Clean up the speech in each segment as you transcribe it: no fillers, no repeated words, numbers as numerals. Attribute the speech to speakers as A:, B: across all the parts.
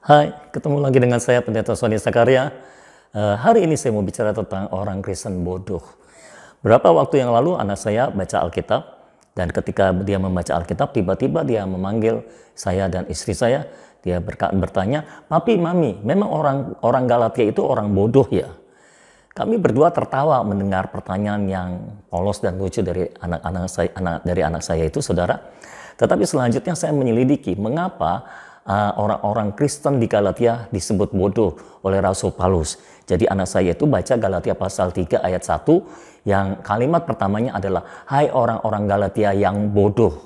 A: Hai, ketemu lagi dengan saya Pendeta Sony Sakaria. Hari ini saya mau bicara tentang orang Kristen bodoh. Berapa waktu yang lalu anak saya baca Alkitab, dan ketika dia membaca Alkitab, tiba-tiba dia memanggil saya dan istri saya. Dia bertanya, "Papi, Mami, memang orang Galatia itu orang bodoh ya?" Kami berdua tertawa mendengar pertanyaan yang polos dan lucu dari anak saya itu, saudara. Tetapi selanjutnya saya menyelidiki mengapa orang-orang Kristen di Galatia disebut bodoh oleh Rasul Paulus. Jadi anak saya itu baca Galatia pasal 3 ayat 1 yang kalimat pertamanya adalah, "Hai orang-orang Galatia yang bodoh."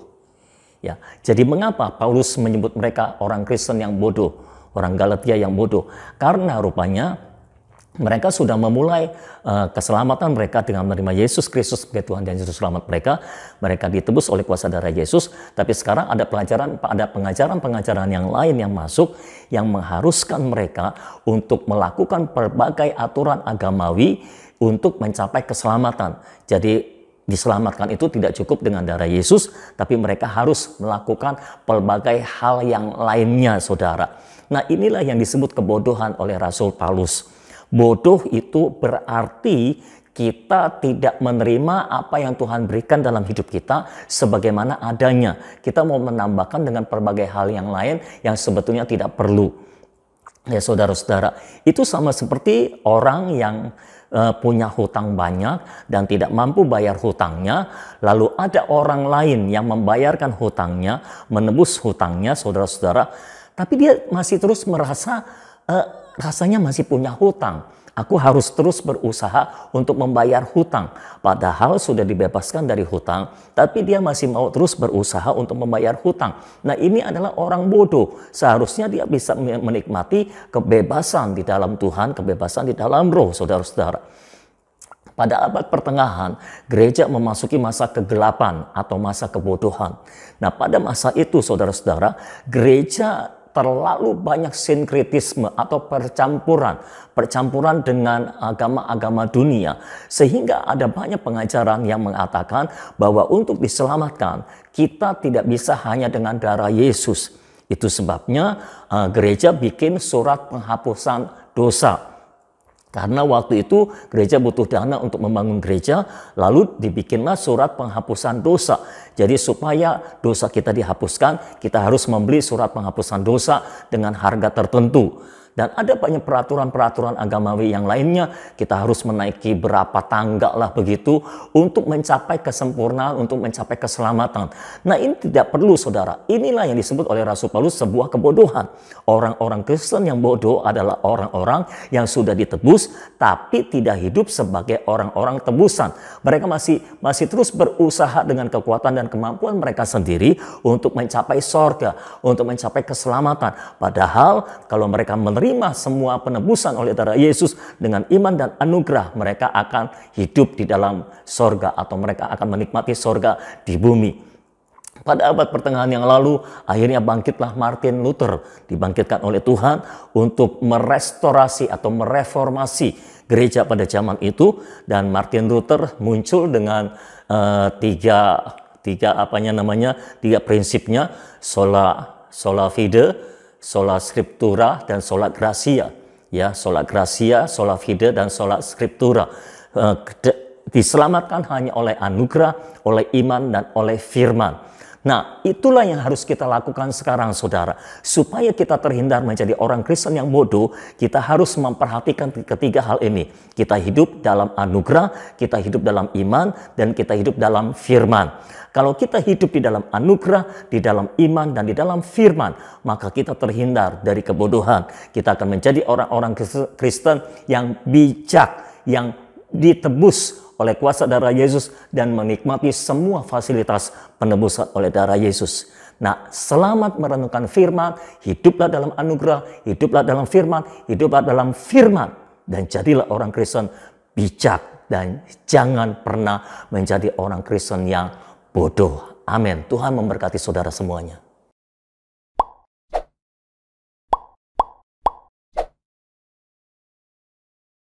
A: Ya, jadi mengapa Paulus menyebut mereka orang Kristen yang bodoh, orang Galatia yang bodoh? Karena rupanya mereka sudah memulai keselamatan mereka dengan menerima Yesus Kristus sebagai Tuhan dan Juru Selamat mereka. Mereka ditebus oleh kuasa darah Yesus. Tapi sekarang ada pengajaran-pengajaran yang lain yang masuk, yang mengharuskan mereka untuk melakukan berbagai aturan agamawi untuk mencapai keselamatan. Jadi diselamatkan itu tidak cukup dengan darah Yesus, tapi mereka harus melakukan pelbagai hal yang lainnya, saudara. Nah, inilah yang disebut kebodohan oleh Rasul Paulus. Bodoh itu berarti kita tidak menerima apa yang Tuhan berikan dalam hidup kita sebagaimana adanya. Kita mau menambahkan dengan berbagai hal yang lain yang sebetulnya tidak perlu. Ya, saudara-saudara, itu sama seperti orang yang punya hutang banyak dan tidak mampu bayar hutangnya, lalu ada orang lain yang membayarkan hutangnya, menebus hutangnya, saudara-saudara, tapi dia masih terus merasa rasanya masih punya hutang. Aku harus terus berusaha untuk membayar hutang. Padahal sudah dibebaskan dari hutang, tapi dia masih mau terus berusaha untuk membayar hutang. Nah, ini adalah orang bodoh. Seharusnya dia bisa menikmati kebebasan di dalam Tuhan, kebebasan di dalam Roh, saudara-saudara. Pada abad pertengahan, gereja memasuki masa kegelapan atau masa kebodohan. Nah, pada masa itu, saudara-saudara, gereja terlalu banyak sinkretisme atau percampuran dengan agama-agama dunia, sehingga ada banyak pengajaran yang mengatakan bahwa untuk diselamatkan kita tidak bisa hanya dengan darah Yesus. Itu sebabnya gereja bikin surat penghapusan dosa. Karena waktu itu gereja butuh dana untuk membangun gereja, lalu dibikinlah surat penghapusan dosa. Jadi supaya dosa kita dihapuskan, kita harus membeli surat penghapusan dosa dengan harga tertentu. Dan ada banyak peraturan-peraturan agamawi yang lainnya. Kita harus menaiki berapa tangga lah begitu untuk mencapai kesempurnaan, untuk mencapai keselamatan. Nah, ini tidak perlu, saudara. Inilah yang disebut oleh Rasul Paulus sebuah kebodohan. Orang-orang Kristen yang bodoh adalah orang-orang yang sudah ditebus tapi tidak hidup sebagai orang-orang tebusan. Mereka masih terus berusaha dengan kekuatan dan kemampuan mereka sendiri untuk mencapai sorga, untuk mencapai keselamatan. Padahal kalau mereka menerima semua penebusan oleh darah Yesus dengan iman dan anugerah, mereka akan hidup di dalam sorga atau mereka akan menikmati sorga di bumi. Pada abad pertengahan yang lalu, akhirnya bangkitlah Martin Luther, dibangkitkan oleh Tuhan untuk merestorasi atau mereformasi gereja pada zaman itu. Dan Martin Luther muncul dengan tiga prinsipnya: sola fide, sola scriptura, dan sola gratia. Ya, sola gratia, sola fide, dan sola scriptura. Diselamatkan hanya oleh anugerah, oleh iman, dan oleh firman. Nah, itulah yang harus kita lakukan sekarang, saudara. Supaya kita terhindar menjadi orang Kristen yang bodoh, kita harus memperhatikan ketiga hal ini. Kita hidup dalam anugerah, kita hidup dalam iman, dan kita hidup dalam firman. Kalau kita hidup di dalam anugerah, di dalam iman, dan di dalam firman, maka kita terhindar dari kebodohan. Kita akan menjadi orang-orang Kristen yang bijak, yang ditebus oleh kuasa darah Yesus dan menikmati semua fasilitas penebusan oleh darah Yesus. Nah, selamat merenungkan firman, hiduplah dalam anugerah, hiduplah dalam firman, hiduplah dalam firman, dan jadilah orang Kristen bijak, dan jangan pernah menjadi orang Kristen yang bodoh. Amin. Tuhan memberkati saudara semuanya.